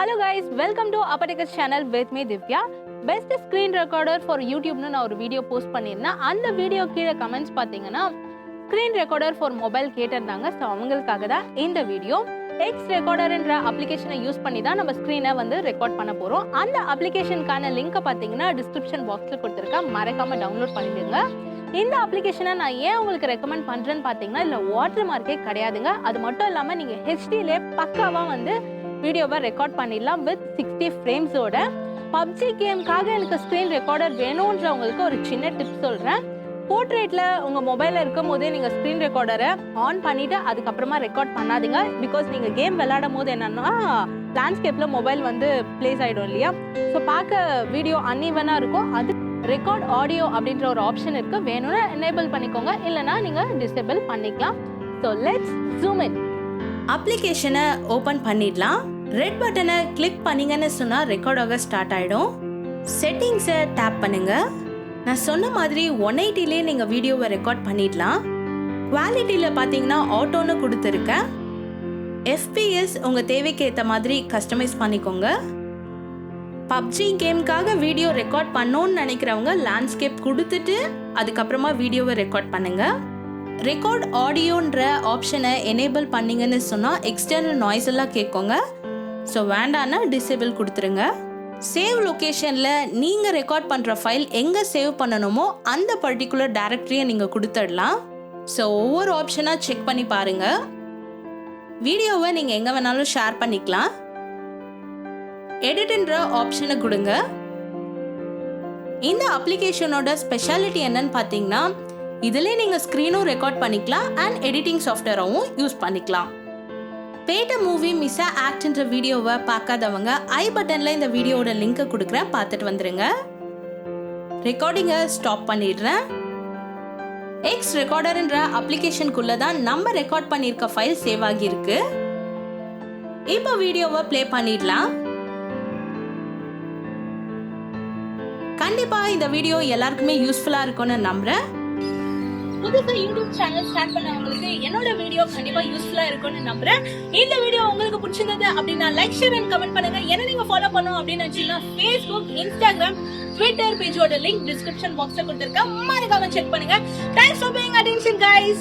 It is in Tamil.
Hello guys, welcome to Appatakkar channel with me Dhivya. Best screen recorder for YouTube னு நான் ஒரு வீடியோ போஸ்ட் பண்ணியிருந்தேன். அந்த வீடியோ கீழே கமெண்ட்ஸ் பார்த்தீங்கன்னா ஸ்க்ரீன் ரெக்கார்டர் ஃபார் மொபைல் கேட்டிருந்தாங்க. ஸோ அவங்களுக்காக தான் இந்த வீடியோ. எக்ஸ் ரெக்கார்டர்ன்ற அப்ளிகேஷனை யூஸ் பண்ணி தான் நம்ம ஸ்க்ரீனை வந்து ரெக்கார்ட் பண்ண போகிறோம். அந்த அப்ளிகேஷனுக்கான லிங்க்கை பார்த்தீங்கன்னா டிஸ்கிரிப்ஷன் பாக்ஸில் கொடுத்துருக்கேன். மறக்காமல் டவுன்லோட் பண்ணிடுங்க. இந்த அப்ளிகேஷனை நான் ஏன் உங்களுக்கு ரெக்கமெண்ட் பண்ணுறேன்னு பார்த்தீங்கன்னா இல்லை வாட்டர் மார்க்கே கிடையாதுங்க. அது மட்டும் இல்லாமல் நீங்கள் ஹெச்டிலே பக்காவாக வந்து வீடியோவை ரெக்கார்ட் பண்ணிடலாம் வித் 60 ஃப்ரேம்ஸோட. PUBG கேமுக்காக எனக்கு ஸ்க்ரீன் ரெக்கார்டர் வேணுன்றவங்களுக்கு ஒரு சின்ன டிப் சொல்கிறேன். போர்ட்ரேட்டில் உங்கள் மொபைலில் இருக்கும் போதே நீங்கள் ஸ்க்ரீன் ரெக்கார்டரை ஆன் பண்ணிவிட்டு அதுக்கப்புறமா ரெக்கார்ட் பண்ணாதீங்க. பிகாஸ் நீங்கள் கேம் விளையாடும் போது என்னென்னா லேண்ட்ஸ்கேப்பில் மொபைல் வந்து பிளேஸ் ஆகிடும் இல்லையா. ஸோ பார்க்க வீடியோ அன்இவனாக இருக்கும். அது ரெக்கார்ட் ஆடியோ அப்படின்ற ஒரு ஆப்ஷன் இருக்குது. வேணும்னா எனேபிள் பண்ணிக்கோங்க, இல்லைனா நீங்கள் டிசேபிள் பண்ணிக்கலாம். So let's zoom in. அப்ளிகேஷனை ஓப்பன் பண்ணிடலாம். ரெட் பட்டனை கிளிக் பண்ணிங்கன்னு சொன்னால் ரெக்கார்ட் ஆக ஸ்டார்ட் ஆகிடும். செட்டிங்ஸை டேப் பண்ணுங்க. நான் சொன்ன மாதிரி 180லே நீங்கள் வீடியோவை ரெக்கார்ட் பண்ணிடலாம். குவாலிட்டியில் பார்த்தீங்கன்னா ஆட்டோன்னு கொடுத்துருக்கேன். FPS உங்கள் தேவைக்கு ஏற்ற மாதிரி கஸ்டமைஸ் பண்ணிக்கோங்க. PUBG கேமுக்காக வீடியோ ரெக்கார்ட் பண்ணோன்னு நினைக்கிறவங்க லேண்ட்ஸ்கேப் கொடுத்துட்டு அதுக்கப்புறமா வீடியோவை ரெக்கார்ட் பண்ணுங்க. ரெக்கார்ட் ஆடியோன்ற ஆப்ஷனை எனேபிள் பண்ணிங்கன்னு சொன்னால் எக்ஸ்டர்னல் நாய்ஸ் எல்லாம் கேட்குங்க. ஸோ வேண்டான்னா டிசேபிள் கொடுத்துருங்க. சேவ் லொக்கேஷனில் நீங்கள் ரெக்கார்ட் பண்ணுற ஃபைல் எங்கே சேவ் பண்ணணுமோ அந்த பர்டிகுலர் டைரக்டரியை நீங்கள் கொடுத்துடலாம். ஸோ ஒவ்வொரு ஆப்ஷனாக செக் பண்ணி பாருங்கள். வீடியோவை நீங்கள் எங்கே வேணாலும் ஷேர் பண்ணிக்கலாம். எடிட்ன்ற ஆப்ஷனை கொடுங்க. இந்த அப்ளிகேஷனோட ஸ்பெஷாலிட்டி என்னன்னு பார்த்தீங்கன்னா இதிலே நீங்கள் ஸ்க்ரீனும் ரெக்கார்ட் பண்ணிக்கலாம் அண்ட் எடிட்டிங் சாஃப்ட்வேராகவும் யூஸ் பண்ணிக்கலாம். பேட்ட மூவி மிஸ்ஸா ஆக்ட்ன்ற வீடியோவை பார்க்காதவங்க ஐ பட்டனில் இந்த வீடியோட லிங்கை கொடுக்குறேன், பார்த்துட்டு வந்துடுங்க. ரெக்கார்டிங்கை ஸ்டாப் பண்ணிடுறேன். எக்ஸ் ரெக்கார்டர்ன்ற அப்ளிகேஷனுக்குள்ளே தான் நம்ம ரெக்கார்ட் பண்ணியிருக்க ஃபைல் சேவ் ஆகியிருக்கு. இப்போ வீடியோவை ப்ளே பண்ணிடலாம். கண்டிப்பாக இந்த வீடியோ எல்லாருக்குமே யூஸ்ஃபுல்லாக இருக்கும்னு நம்புகிறேன். புதுசா யூடியூப் சேனல் ஸ்டார்ட் பண்ணவங்களுக்கு என்னோட வீடியோ கண்டிப்பா யூஸ்ஃபுல்லா இருக்கும்னு நம்புறேன். இந்த வீடியோ உங்களுக்கு பிடிச்சிருந்தது அப்படின்னா லைக், ஷேர் அண்ட் கமெண்ட் பண்ணுங்க. என்ன நீங்க ஃபாலோ பண்ணணும் அப்படின்னு நினைச்சீங்கன்னா Facebook, Instagram, Twitter பேஜோட லிங்க் டிஸ்கிரிப்ஷன் பாக்ஸ்ல கொடுத்திருக்கேன். மறக்காம செக் பண்ணுங்க. Thanks for paying attention guys.